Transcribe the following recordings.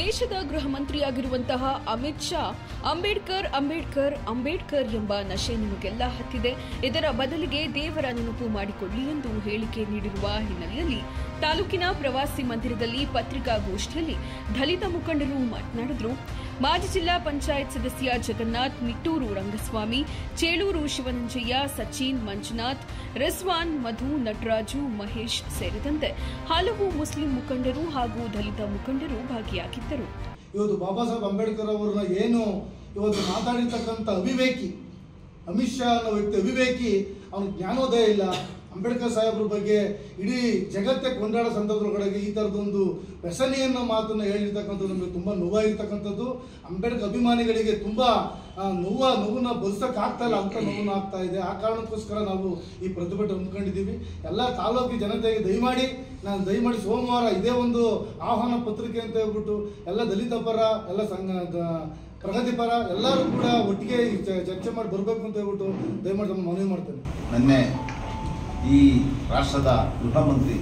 ದೇಶದ ಗೃಹ ಮಂತ್ರಿಯಾಗಿರುವಂತಹ ಅಮಿತ್ ಶಾ ಅಂಬೇಡ್ಕರ್ ಅಂಬೇಡ್ಕರ್ ಅಂಬೇಡ್ಕರ್ ಎಂಬ ನಶೆ ನಿಮಗೆಲ್ಲ ಹತ್ತಿದೆ, ಇದರ ಬದಲಿಗೆ ದೇವರ ನೆನಪು ಮಾಡಿಕೊಳ್ಳಿ ಎಂದು ಹೇಳಿಕೆ ನೀಡಿರುವ ಹಿನ್ನೆಲೆಯಲ್ಲಿ ತಾಲೂಕಿನ ಪ್ರವಾಸಿ ಮಂದಿರದಲ್ಲಿ ಪತ್ರಿಕಾಗೋಷ್ಠಿಯಲ್ಲಿ ದಲಿತ ಮುಖಂಡರು ಮಾತನಾಡಿದರು. ಮಾಜಿ ಜಿಲ್ಲಾ ಪಂಚಾಯತ್ ಸದಸ್ಯ ಜಗನ್ನಾಥ್, ನಿಟ್ಟೂರು ರಂಗಸ್ವಾಮಿ, ಚೇಳೂರು ಶಿವನಂಜಯ್ಯ, ಸಚಿನ್, ಮಂಜುನಾಥ್, ರಿಸ್ವಾನ್, ಮಧು, ನಟರಾಜು, ಮಹೇಶ್ ಸೇರಿದಂತೆ ಹಲವು ಮುಸ್ಲಿಂ ಮುಖಂಡರು ಹಾಗೂ ದಲಿತ ಮುಖಂಡರು ಭಾಗಿಯಾಗಿದ್ದರು. ಇವತ್ತು ಬಾಬಾ ಸಾಹೇಬ್ ಅಂಬೇಡ್ಕರ್ ಅವರನ್ನ ಏನು ಇವತ್ತು ಮಾತಾಡಿರ್ತಕ್ಕಂಥ ಅವಿವೇಕಿ ಅಮಿತ್ ಶಾ ಅನ್ನೋ ವ್ಯಕ್ತಿ ಅವಿವೇಕಿ, ಅವನಿಗೆ ಜ್ಞಾನೋದಯ ಇಲ್ಲ. ಅಂಬೇಡ್ಕರ್ ಸಾಹೇಬ್ರ ಬಗ್ಗೆ ಇಡೀ ಜಗತ್ತೇ ಕೊಂಡಾಡೋ ಸಂದರ್ಭದೊಳಗಡೆ ಈ ಥರದೊಂದು ವ್ಯಸನಿಯನ್ನ ಮಾತನ್ನು ಹೇಳಿರ್ತಕ್ಕಂಥದ್ದು ನಮಗೆ ತುಂಬ ನೋವಾಗಿರ್ತಕ್ಕಂಥದ್ದು. ಅಂಬೇಡ್ಕರ್ ಅಭಿಮಾನಿಗಳಿಗೆ ತುಂಬ ನೋವನ್ನ ಬದುಸೋಕ್ಕಾಗ್ತಾ ಇಲ್ಲ, ಅಂತ ನೋವನ್ನು ಆಗ್ತಾ ಇದೆ. ಆ ಕಾರಣಕ್ಕೋಸ್ಕರ ನಾವು ಈ ಪ್ರತಿಭಟನೆ ಹಮ್ಮಿಕೊಂಡಿದ್ದೀವಿ. ಎಲ್ಲ ತಾಲೂಕು ಜನತೆಗೆ ದಯಮಾಡಿ ಸೋಮವಾರ ಇದೇ ಒಂದು ಆಹ್ವಾನ ಪತ್ರಿಕೆ ಅಂತ ಹೇಳ್ಬಿಟ್ಟು ಎಲ್ಲ ದಲಿತ ಪರ, ಎಲ್ಲ ಪ್ರಗತಿಪರ ಎಲ್ಲರೂ ಕೂಡ ಒಟ್ಟಿಗೆ ಚರ್ಚೆ ಮಾಡಿ ಬರಬೇಕು ಅಂತ ಹೇಳ್ಬಿಟ್ಟು ದಯಮಾಡಿ ನಮ್ಮ ಮನವಿ ಮಾಡ್ತೇನೆ. ನಿನ್ನೆ ಈ ರಾಷ್ಟ್ರದ ಗೃಹ ಮಂತ್ರಿ,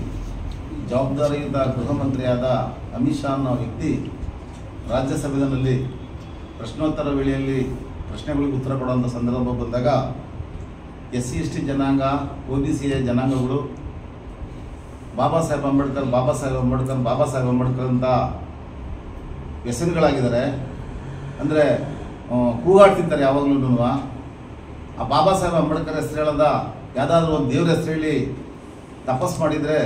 ಜವಾಬ್ದಾರಿಯುತ ಗೃಹ ಮಂತ್ರಿಯಾದ ಅಮಿತ್ ಶಾ ಅನ್ನೋ ವ್ಯಕ್ತಿ ರಾಜ್ಯಸಭೆಯಲ್ಲಿ ಪ್ರಶ್ನೋತ್ತರ ವೇಳೆಯಲ್ಲಿ ಪ್ರಶ್ನೆಗಳಿಗೆ ಉತ್ತರ ಕೊಡುವಂಥ ಸಂದರ್ಭ ಬಂದಾಗ SC/ST ಜನಾಂಗ, OBC ಜನಾಂಗಗಳು ಬಾಬಾ ಸಾಹೇಬ್ ಅಂಬೇಡ್ಕರ್ ಅಂತ ವ್ಯಸನಗಳಾಗಿದ್ದಾರೆ. ಅಂದರೆ ಕೂಗಾಡ್ತಿರ್ತಾರೆ ಯಾವಾಗಲೂ. ಆ ಬಾಬಾ ಸಾಹೇಬ್ ಅಂಬೇಡ್ಕರ್ ಹೆಸರು ಹೇಳದ ಯಾವುದಾದ್ರೂ ಒಂದು ದೇವ್ರ ಹೆಸರು ಹೇಳಿ ತಪಸ್ ಮಾಡಿದರೆ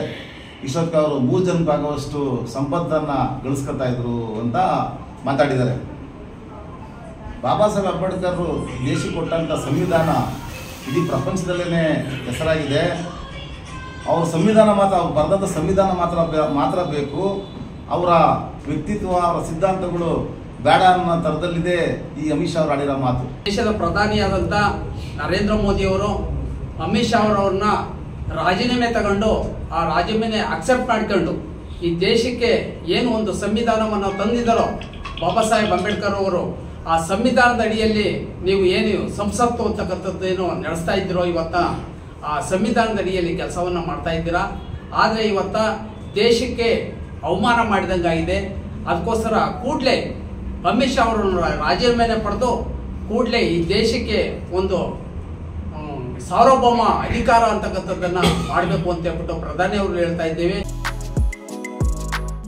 ಇಷ್ಟೊತ್ತಿಗೆ ಅವರು 3 ಜನಕ್ಕೆ ಆಗುವಷ್ಟು ಸಂಪತ್ತನ್ನು ಗಳಿಸ್ಕೊತಾ ಇದ್ರು ಅಂತ ಮಾತಾಡಿದ್ದಾರೆ. ಬಾಬಾ ಸಾಹೇಬ್ ಅಂಬೇಡ್ಕರ್ ದೇಶಕ್ಕೆ ಕೊಟ್ಟಂಥ ಸಂವಿಧಾನ ಇಡೀ ಪ್ರಪಂಚದಲ್ಲೇ ಹೆಸರಾಗಿದೆ. ಅವ್ರ ಸಂವಿಧಾನ ಅವ್ರು ಬರೆದಂಥ ಸಂವಿಧಾನ ಮಾತ್ರ ಬೇಕು. ಅವರ ವ್ಯಕ್ತಿತ್ವ, ಅವರ ಸಿದ್ಧಾಂತಗಳು ಬೇಡ ಅನ್ನೋ ಥರದಲ್ಲಿದೆ ಈ ಅಮಿತ್ ಶಾ ಅವರು ಆಡಿರೋ ಮಾತು. ದೇಶದ ಪ್ರಧಾನಿಯಾದಂಥ ನರೇಂದ್ರ ಮೋದಿ ಅವರು ಅಮಿತ್ ಶಾ ಅವರವ್ರನ್ನ ರಾಜೀನಾಮೆ ತಗೊಂಡು ಆ ರಾಜೀನಾಮೆ ಅಕ್ಸೆಪ್ಟ್ ಮಾಡ್ಕೊಂಡು ಈ ದೇಶಕ್ಕೆ ಏನು ಒಂದು ಸಂವಿಧಾನವನ್ನು ತಂದಿದ್ದಾರೋ ಬಾಬಾ ಸಾಹೇಬ್ ಅಂಬೇಡ್ಕರ್ ಅವರು, ಆ ಸಂವಿಧಾನದ ಅಡಿಯಲ್ಲಿ ನೀವು ಏನು ಸಂಸತ್ತು ಅಂತಕ್ಕಂಥದ್ದೇನು ನಡೆಸ್ತಾ ಇದ್ದೀರೋ ಇವತ್ತ ಆ ಸಂವಿಧಾನದ ಅಡಿಯಲ್ಲಿ ಕೆಲಸವನ್ನು ಮಾಡ್ತಾ ಇದ್ದೀರಾ. ಆದರೆ ಇವತ್ತ ದೇಶಕ್ಕೆ ಅವಮಾನ ಮಾಡಿದಂಗಾಗಿದೆ. ಅದಕ್ಕೋಸ್ಕರ ಕೂಡಲೇ ಅಮಿತ್ ಶಾ ಅವರನ್ನು ರಾಜೀನಾಮೆ ಪಡೆದು ಕೂಡಲೇ ಈ ದೇಶಕ್ಕೆ ಒಂದು ಸಾರ್ವಭೌಮ ಅಧಿಕಾರ ಅಂತಕ್ಕಂಥದ್ದನ್ನ ಮಾಡಬೇಕು ಅಂತ ಹೇಳ್ಬಿಟ್ಟು ಪ್ರಧಾನಿ ಅವರು ಹೇಳ್ತಾ ಇದ್ದೇವೆ.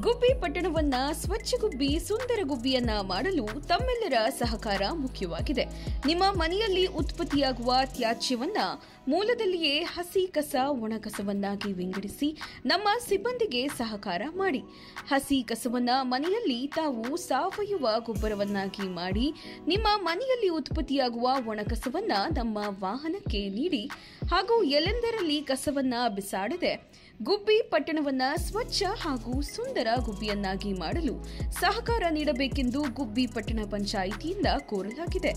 ಗುಬ್ಬಿ ಪಟ್ಟಣವನ್ನ ಸ್ವಚ್ಛಗುಬ್ಬಿ, ಸುಂದರ ಗುಬ್ಬಿಯನ್ನ ಮಾಡಲು ತಮ್ಮೆಲ್ಲರ ಸಹಕಾರ ಮುಖ್ಯವಾಗಿದೆ. ನಿಮ್ಮ ಮನೆಯಲ್ಲಿ ಉತ್ಪತ್ತಿಯಾಗುವ ತ್ಯಾಜ್ಯವನ್ನ ಮೂಲದಲ್ಲಿಯೇ ಹಸಿ ಕಸ, ಒಣ ಕಸವನ್ನಾಗಿ ವಿಂಗಡಿಸಿ ನಮ್ಮ ಸಿಬ್ಬಂದಿಗೆ ಸಹಕಾರ ಮಾಡಿ. ಹಸಿ ಕಸವನ್ನ ಮನೆಯಲ್ಲಿ ತಾವು ಸಾವಯವ ಗೊಬ್ಬರವನ್ನಾಗಿ ಮಾಡಿ, ನಿಮ್ಮ ಮನೆಯಲ್ಲಿ ಉತ್ಪತ್ತಿಯಾಗುವ ಒಣ ಕಸವನ್ನ ನಮ್ಮ ವಾಹನಕ್ಕೆ ನೀಡಿ ಹಾಗೂ ಎಲ್ಲೆಂದರಲ್ಲಿ ಕಸವನ್ನ ಬಿಸಾಡದೆ ಗುಬ್ಬಿ ಪಟ್ಟಣವನ್ನ ಸ್ವಚ್ಛ ಹಾಗೂ ಸುಂದರ ಗುಬ್ಬಿಯನ್ನಾಗಿ ಮಾಡಲು ಸಹಕಾರ ನೀಡಬೇಕೆಂದು ಗುಬ್ಬಿ ಪಟ್ಟಣ ಪಂಚಾಯಿತಿಯಿಂದ ಕೋರಲಾಗಿದೆ.